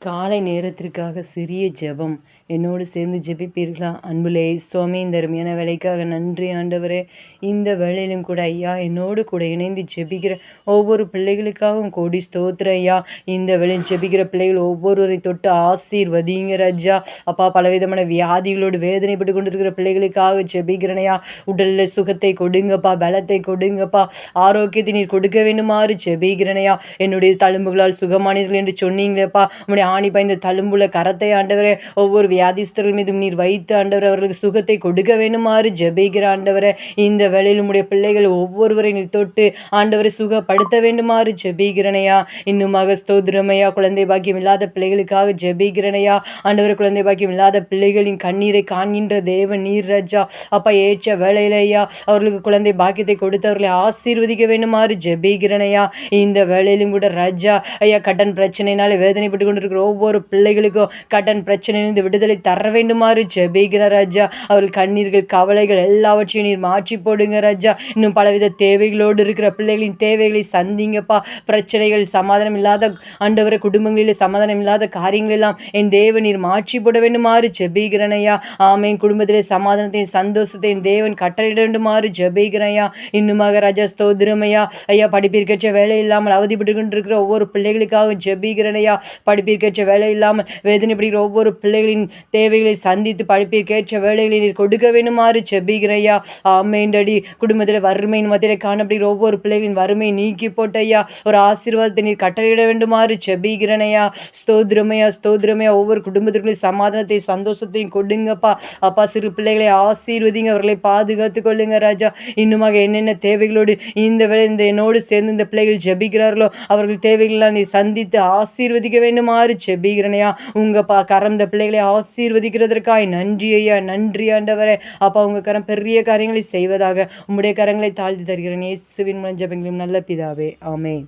காலை நேரத்திற்காக சிறிய ஜெபம். என்னோடு சேர்ந்து ஜெபிப்பீர்களா? அன்புள்ள இயேசுவாமே, இந்த அருமையான வேலைக்காக நன்றி ஆண்டவரே. இந்த வேளையிலும் கூட ஐயா, என்னோடு கூட இணைந்து ஜெபிக்கிற ஒவ்வொரு பிள்ளைகளுக்காகவும் கோடி ஸ்தோத்திரம் ஐயா. இந்த வேளையில் ஜெபிக்கிற பிள்ளைகள் ஒவ்வொருவரை தொட்டு ஆசீர்வதிங்க ராஜா. அப்பா, பலவிதமான வியாதிகளோடு வேதனைப்பட்டு கொண்டிருக்கிற பிள்ளைகளுக்காக ஜெபிக்கிறனையா. உடல்ல சுகத்தை கொடுங்கப்பா, பலத்தை கொடுங்கப்பா, ஆரோக்கியத்தை நீர் கொடுக்க வேண்டுமாறு ஜெபிக்கிறனையா. என்னுடைய தழும்புகளால் சுகமானீர்கள் என்று சொன்னீங்களேப்பா. உம்முடைய ஆணி பாய்ந்த தழும்புல கரத்தை ஆண்டவரே ஒவ்வொரு வியாதிஸ்தர்கள் மீதும் நீர் வைத்து ஆண்டவரே அவர்களுக்கு சுகத்தை கொடுக்க வேண்டுமாறு ஜெபிக்கிற ஆண்டவரே. இந்த வேளையில் உம்முடைய பிள்ளைகள் ஒவ்வொருவரை நீர் தொட்டு ஆண்டவரை சுகப்படுத்த வேண்டுமாறு ஜெபிக்கிறனையா. இன்னுமாக ஸ்தோத்திரமையா. குழந்தை பாக்கியம் இல்லாத பிள்ளைகளுக்காக ஜெபிக்கிறனையா. ஆண்டவரை குழந்தை பாக்கியம் இல்லாத பிள்ளைகளின் கண்ணீரை காண்கின்ற தேவன் நீர் ராஜா. அப்பா, ஏற்ற வேளையிலையா அவர்களுக்கு குழந்தை பாக்கியத்தை கொடுத்து அவர்களை ஆசீர்வதிக்க வேண்டுமாறு ஜெபிக்கிறனையா. இந்த வேளையிலும் கூட ராஜா ஐயா, கடன் பிரச்சனையினால வேதனைப்பட்டு கொண்டிருக்கிற ஒவ்வொரு பிள்ளைகளுக்கும் கடன் பிரச்சனையிலிருந்து விடுதலை தர வேண்டுமாறு ஜெபிக்கிற ராஜா. அவர்கள் கண்ணீர்கள் கவலைகள் எல்லாவற்றையும் நீர் மாற்றி போடுங்க ராஜா. இன்னும் பலவித தேவைகளோடு இருக்கிற பிள்ளைகளின் தேவைகளை சந்திங்கப்பா. பிரச்சனைகள், சமாதானம் இல்லாத ஆண்டவரை குடும்பங்களில் சமாதானம் இல்லாத காரியங்கள் எல்லாம் என் தேவன் நீர் மாற்றி போட வேண்டுமாறு ஜெபிக்கிறனையா. ஆமேன். குடும்பத்திலே சமாதானத்தையும் சந்தோஷத்தையும் தேவன் கட்டளையிட வேண்டுமாறு ஜெபிக்கிறனையா. இன்னுமாக ராஜா ஸ்தோத்திரமையா. ஐயா, படிப்பிற்கேற்ற வேலை இல்லாமல் அவதிப்பட்டு கொண்டிருக்கிற ஒவ்வொரு பிள்ளைகளுக்காக ஜெபிக்கிறனையா. படிப்பிற்கேற்ற வேலை இல்லாமல் வேதனைப்படுகிற ஒவ்வொரு பிள்ளைகளின் தேவைகளை சந்தித்து படிப்பிற்கேற்ற வேலைகளை நீர் கொடுக்க வேண்டுமாறு ஜெபிக்கிறையா. ஆமேண்டடி. குடும்பத்தில் வறுமையின் மத்தியில் காணப்படுகிற ஒவ்வொரு பிள்ளைகளின் வறுமையை நீக்கி போட்டையா ஒரு ஆசீர்வாதத்தை நீர் கட்டளையிட வேண்டுமாறு ஜெபிக்கிறனையா. ஸ்தோத்திரமையா, ஸ்தோத்திரமையா. ஒவ்வொரு குடும்பத்திற்குள்ளே சமாதானத்தை சந்தோஷத்தையும் கொடுங்கப்பா. அப்பா, சிறு பிள்ளைகளை ஆசீர்வதிங்க, அவர்களை பாதுகாத்து கொள்ளுங்க ராஜா. இன்னுமாக என்னென்ன தேவைகளோடு இந்த வேலை இந்த என்னோடு சேர்ந்து இந்த பிள்ளைகள் ஜெபிக்கிறார்களோ அவர்கள் தேவைகளெல்லாம் நீ சந்தித்து ஆசீர்வதிக்க வேண்டுமாறு ஜெபிக்கிறனையா. உங்க கரம் இந்த பிள்ளைகளை ஆசீர்வதிக்கிறதற்காய் நன்றி ஐயா, நன்றி ஆண்டவரே. அப்பா, உங்க கரம் பெரிய காரியங்களை செய்வதாக உம்முடைய கரங்களை தாழ்த்தி தருகிறேன். இயேசுவின் மூலம் ஜெபங்களும் நல்ல பிதாவே, ஆமென்.